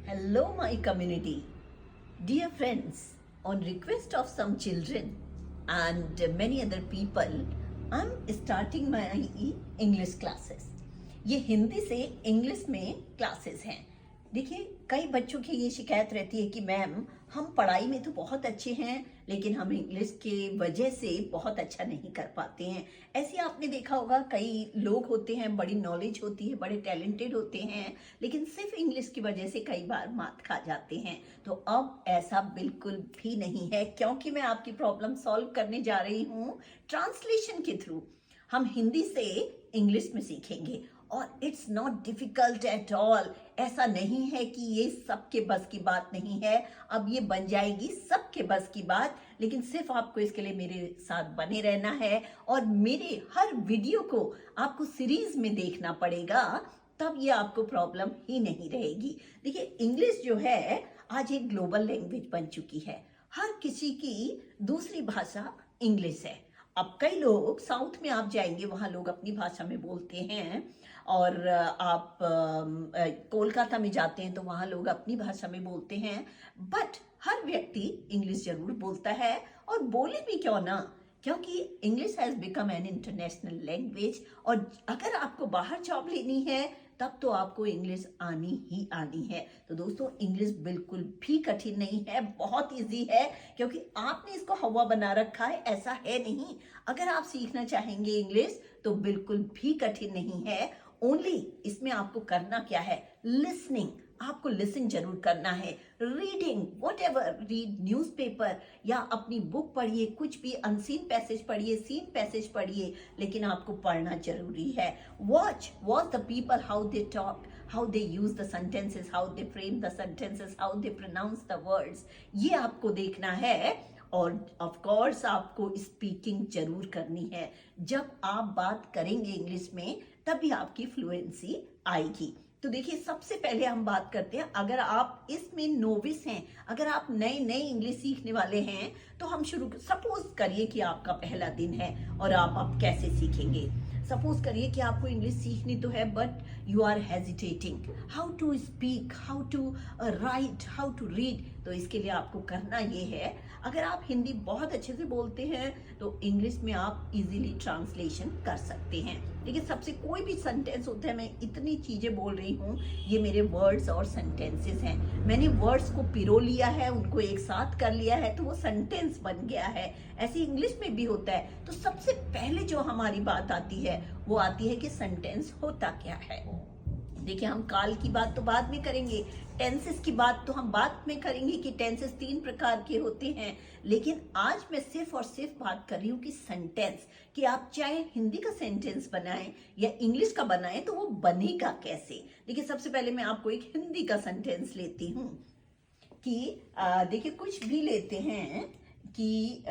Hello, my community. Dear friends, on request of some children and many other people, I'm starting my English classes. ये हिंदी से English में classes हैं। देखिए, कई बच्चों की ये शिकायत रहती है कि मैम हम पढ़ाई में तो बहुत अच्छे हैं लेकिन हम इंग्लिश के वजह से बहुत अच्छा नहीं कर पाते हैं। ऐसे आपने देखा होगा, कई लोग होते हैं, बड़ी नॉलेज होती है, बड़े टैलेंटेड होते हैं, लेकिन सिर्फ इंग्लिश की वजह से कई बार मात खा जाते हैं। तो अब ऐसा बिल्कुल भी नहीं है, क्योंकि मैं आपकी प्रॉब्लम सॉल्व करने जा रही हूँ ट्रांसलेशन के थ्रू। हम हिंदी से इंग्लिश में सीखेंगे और it's not difficult at all. ऐसा नहीं है कि ये सबके बस की बात नहीं है, अब ये बन जाएगी सबके बस की बात, लेकिन सिर्फ आपको इसके लिए मेरे साथ बने रहना है और मेरे हर वीडियो को आपको सीरीज में देखना पड़ेगा, तब ये आपको प्रॉब्लम ही नहीं रहेगी। देखिए, इंग्लिश जो है आज एक ग्लोबल लैंग्वेज बन चुकी है। हर किसी की दूसरी भाषा इंग्लिश है। अब कई लोग साउथ में आप जाएंगे, वहाँ लोग अपनी भाषा में बोलते हैं, और आप कोलकाता में जाते हैं तो वहाँ लोग अपनी भाषा में बोलते हैं। बट हर व्यक्ति इंग्लिश जरूर बोलता है, और बोले भी क्यों ना, क्योंकि English has become an international language. और अगर आपको बाहर जॉब लेनी है तब तो आपको इंग्लिश आनी ही आनी है। तो दोस्तों, इंग्लिश बिल्कुल भी कठिन नहीं है, बहुत इजी है, क्योंकि आपने इसको हवा बना रखा है, ऐसा है नहीं। अगर आप सीखना चाहेंगे इंग्लिश तो बिल्कुल भी कठिन नहीं है। ओनली इसमें आपको करना क्या है, लिसनिंग। आपको लिसन जरूर करना है, reading whatever, read newspaper या अपनी बुक पढ़िए, कुछ भी अनसीन पैसेज पढ़िए, सीन पैसेज पढ़िए, लेकिन आपको पढ़ना जरूरी है। Watch the people, how they talk, how they use the sentences, how they frame the sentences, how they pronounce the words, ये आपको देखना है। और ऑफ कोर्स आपको स्पीकिंग जरूर करनी है। जब आप बात करेंगे इंग्लिश में तभी आपकी फ्लुएंसी आएगी। तो देखिए, सबसे पहले हम बात करते हैं, अगर आप इसमें नोविस हैं, अगर आप नए इंग्लिश सीखने वाले हैं, तो हम शुरू, सपोज करिए कि आपका पहला दिन है और आप कैसे सीखेंगे। सपोज करिए कि आपको इंग्लिश सीखनी तो है, but you are hesitating how to speak, how to write, how to read. तो इसके लिए आपको करना ये है, अगर आप हिंदी बहुत अच्छे से बोलते हैं तो इंग्लिश में आप इजीली ट्रांसलेशन कर सकते हैं। देखिए, सबसे कोई भी सेंटेंस होता है, मैं इतनी चीजें बोल रही हूँ, ये मेरे वर्ड्स और सेंटेंसेस हैं। मैंने वर्ड्स को पिरो लिया है, उनको एक साथ कर लिया है, तो वो सेंटेंस बन गया है। ऐसे इंग्लिश में भी होता है। तो सबसे पहले जो हमारी बात आती है वो आती है कि सेंटेंस होता क्या है। देखिए, हम काल की बात तो बाद में करेंगे, टेंसेस की बात तो हम बाद में करेंगे कि टेंसेस 3 प्रकार के होते हैं, लेकिन आज मैं सिर्फ और सिर्फ बात कर रही हूँ कि सेंटेंस, कि आप चाहे हिंदी का सेंटेंस बनाएं या इंग्लिश का बनाएं तो वो बनेगा कैसे। देखिए, सबसे पहले मैं आपको एक हिंदी का सेंटेंस लेती हूँ कि देखिए, कुछ भी लेते हैं कि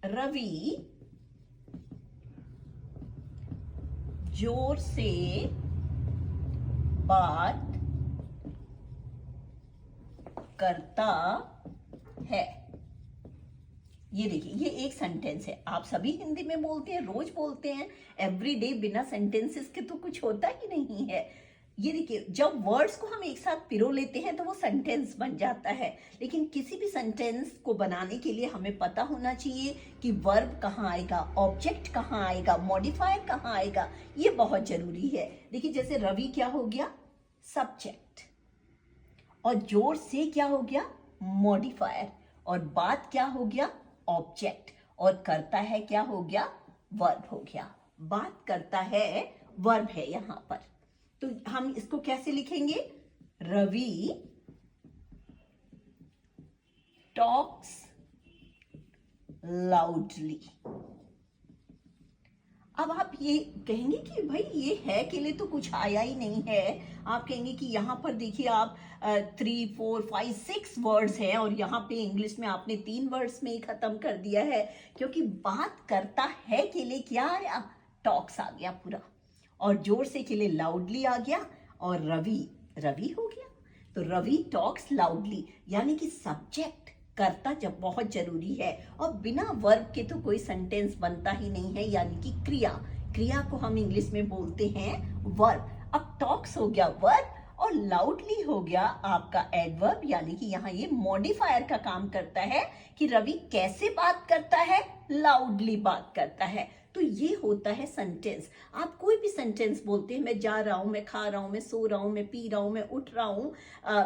रवि जोर से बात करता है। ये देखिए, ये एक सेंटेंस है। आप सभी हिंदी में बोलते हैं, रोज बोलते हैं, एवरीडे, बिना सेंटेंसेस के तो कुछ होता ही नहीं है। ये देखिए, जब वर्ड्स को हम एक साथ पिरो लेते हैं तो वो सेंटेंस बन जाता है। लेकिन किसी भी सेंटेंस को बनाने के लिए हमें पता होना चाहिए कि वर्ब कहाँ आएगा, ऑब्जेक्ट कहाँ आएगा, मॉडिफायर कहाँ आएगा, ये बहुत जरूरी है। देखिए, जैसे रवि क्या हो गया, सब्जेक्ट, और जोर से क्या हो गया, मॉडिफायर, और बात क्या हो गया, ऑब्जेक्ट, और करता है क्या हो गया, वर्ब हो गया। बात करता है वर्ब है यहाँ पर। तो हम इसको कैसे लिखेंगे, रवि टॉक्स लाउडली। अब आप ये कहेंगे कि भाई ये है के लिए तो कुछ आया ही नहीं है। आप कहेंगे कि यहाँ पर देखिए, आप 3, 4, 5, 6 वर्ड्स हैं और यहाँ पे इंग्लिश में आपने 3 वर्ड्स में ही खत्म कर दिया है, क्योंकि बात करता है के लिए क्या आया, टॉक्स आ गया पूरा, और जोर से के लिए लाउडली आ गया, और रवि हो गया। तो रवि टॉक्स लाउडली, यानी कि सब्जेक्ट, करता जब बहुत जरूरी है, और बिना वर्ब के तो कोई सेंटेंस बनता ही नहीं है, यानी कि क्रिया को हम इंग्लिश में बोलते हैं वर्ब। अब टॉक्स हो गया वर्ब, और लाउडली हो गया आपका एडवर्ब, यानी कि यहाँ ये मॉडिफायर का काम करता है कि रवि कैसे बात करता है, लाउडली बात करता है। तो ये होता है सेंटेंस। आप कोई भी सेंटेंस बोलते हैं, मैं जा रहा हूँ, मैं खा रहा हूँ, मैं सो रहा हूँ, मैं पी रहा हूँ, मैं उठ रहा हूँ,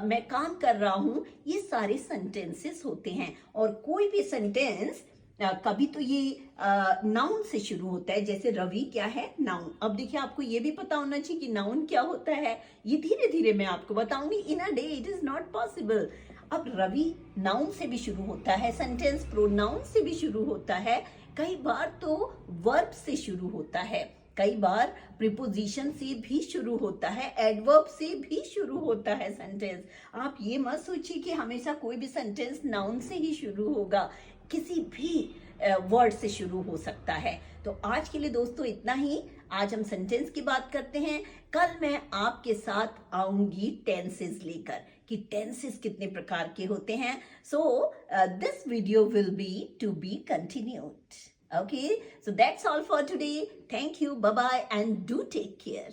मैं काम कर रहा हूँ, ये सारे सेंटेंसेस होते हैं। और कोई भी सेंटेंस कभी तो ये नाउन से शुरू होता है, जैसे रवि क्या है, नाउन। अब देखिए आपको ये भी पता होना चाहिए कि नाउन क्या होता है, ये धीरे धीरे मैं आपको बताऊंगी। In a day it is not possible. अब रवि नाउन से भी शुरू होता है सेंटेंस, प्रोनाउन से भी शुरू होता है, कई बार तो वर्ब से शुरू होता है, कई बार प्रीपोजिशन से भी शुरू होता है, एडवर्ब से भी शुरू होता है सेंटेंस। आप ये मत सोचिए कि हमेशा कोई भी सेंटेंस नाउन से ही शुरू होगा, किसी भी वर्ड से शुरू हो सकता है। तो आज के लिए दोस्तों इतना ही। आज हम सेंटेंस की बात करते हैं, कल मैं आपके साथ आऊंगी टेंसेस लेकर कि टेंसेस कितने प्रकार के होते हैं। So this video will be to be continued. Okay, so that's all for today. Thank you, bye bye, and do take care.